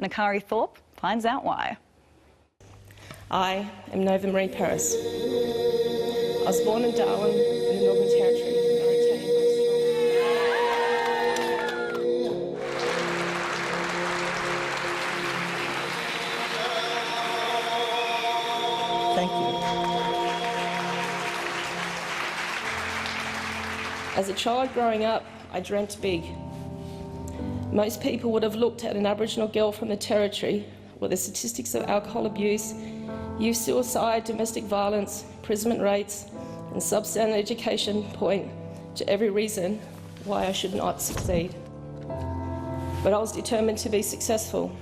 Nakari Thorpe finds out why. I am Nova Marie Paris. I was born in Darwin in the Northern Territory. And I retain my Thank you. As a child growing up, I dreamt big. Most people would have looked at an Aboriginal girl from the Territory, where the statistics of alcohol abuse, youth suicide, domestic violence, imprisonment rates and substandard education point to every reason why I should not succeed. But I was determined to be successful.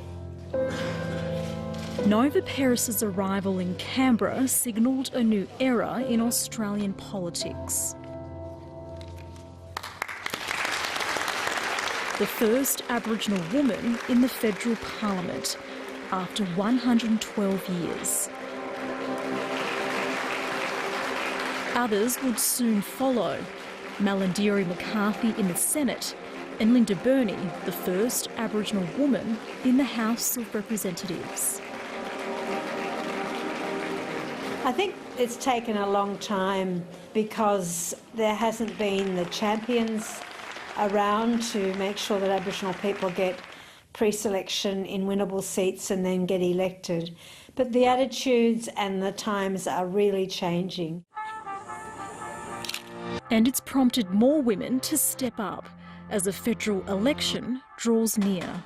Nova Paris's arrival in Canberra signalled a new era in Australian politics. The first Aboriginal woman in the federal parliament after 112 years. Others would soon follow. Malandiri McCarthy in the Senate and Linda Burney, the first Aboriginal woman in the House of Representatives. I think it's taken a long time because there hasn't been the champions around to make sure that Aboriginal people get pre-selection in winnable seats and then get elected. But the attitudes and the times are really changing. And it's prompted more women to step up as the federal election draws near.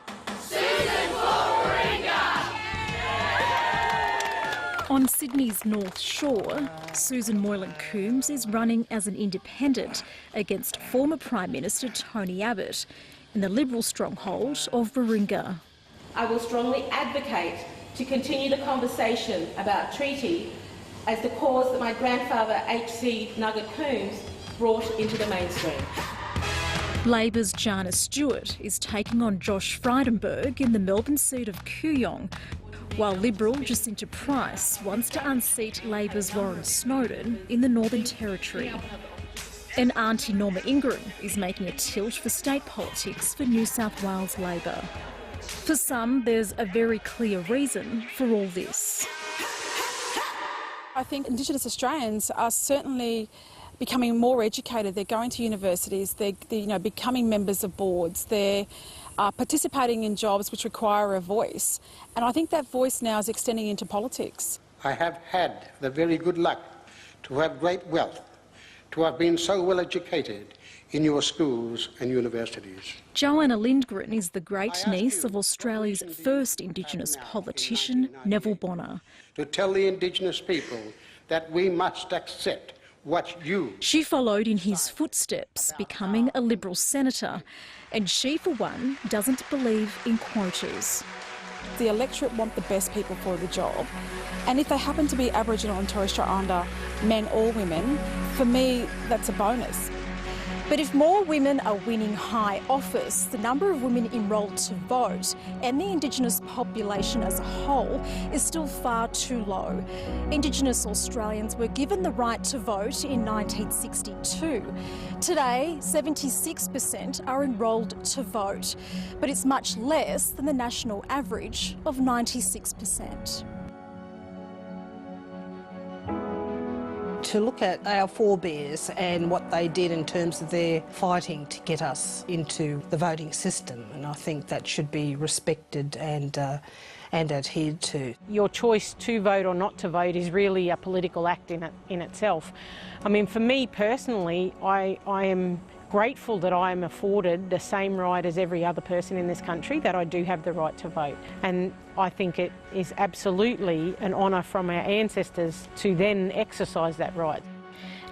On Sydney's North Shore, Susan Moylan-Coombs is running as an independent against former Prime Minister Tony Abbott in the Liberal stronghold of Warringah. I will strongly advocate to continue the conversation about treaty as the cause that my grandfather H.C. Nugget Coombs brought into the mainstream. Labor's Jana Stewart is taking on Josh Frydenberg in the Melbourne seat of Kooyong, while Liberal Jacinta Price wants to unseat Labor's Warren Snowden in the Northern Territory. And Auntie Norma Ingram is making a tilt for state politics for New South Wales Labor. For some, there's a very clear reason for all this. I think Indigenous Australians are certainly becoming more educated. They're going to universities, they're becoming members of boards, they're participating in jobs which require a voice. And I think that voice now is extending into politics. I have had the very good luck to have great wealth, to have been so well educated in your schools and universities. Joanna Lindgren is the great-niece of Australia's first Indigenous politician, Neville Bonner. To tell the Indigenous people that we must accept what you... She followed in his footsteps, becoming a Liberal senator, and she, for one, doesn't believe in quotas. The electorate want the best people for the job, and if they happen to be Aboriginal and Torres Strait Islander men or women, for me that's a bonus. But if more women are winning high office, the number of women enrolled to vote and the Indigenous population as a whole is still far too low. Indigenous Australians were given the right to vote in 1962. Today, 76% are enrolled to vote, but it's much less than the national average of 96%. To look at our forebears and what they did in terms of their fighting to get us into the voting system, and I think that should be respected and adhered to. Your choice to vote or not to vote is really a political act in itself. I mean, for me personally, I am grateful that I am afforded the same right as every other person in this country, that I do have the right to vote. And I think it is absolutely an honour from our ancestors to then exercise that right.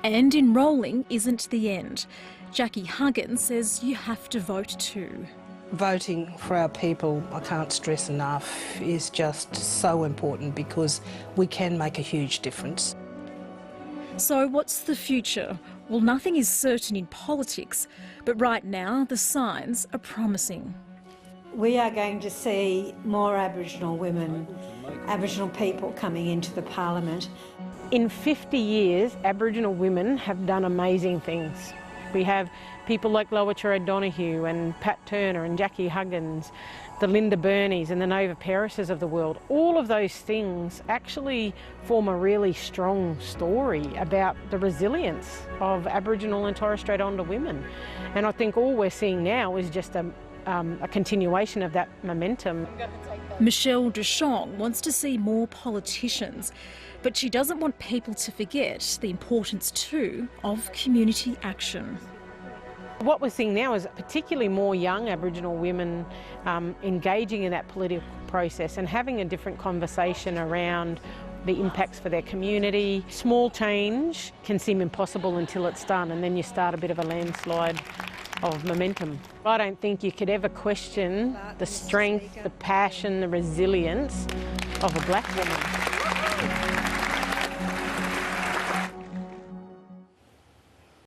And enrolling isn't the end. Jackie Huggins says you have to vote too. Voting for our people, I can't stress enough, is just so important because we can make a huge difference. So what's the future? Well, nothing is certain in politics, but right now the signs are promising. We are going to see more Aboriginal women, Aboriginal people coming into the parliament. In 50 years, Aboriginal women have done amazing things. We have people like Lower Donahue and Pat Turner and Jackie Huggins, the Linda Bernies and the Nova Perisses of the world. All of those things actually form a really strong story about the resilience of Aboriginal and Torres Strait Islander women. And I think all we're seeing now is just a continuation of that momentum. Michelle Duchamp wants to see more politicians, but she doesn't want people to forget the importance too of community action. What we're seeing now is particularly more young Aboriginal women engaging in that political process and having a different conversation around the impacts for their community. Small change can seem impossible until it's done, and then you start a bit of a landslide of momentum. I don't think you could ever question the strength, the passion, the resilience of a black woman.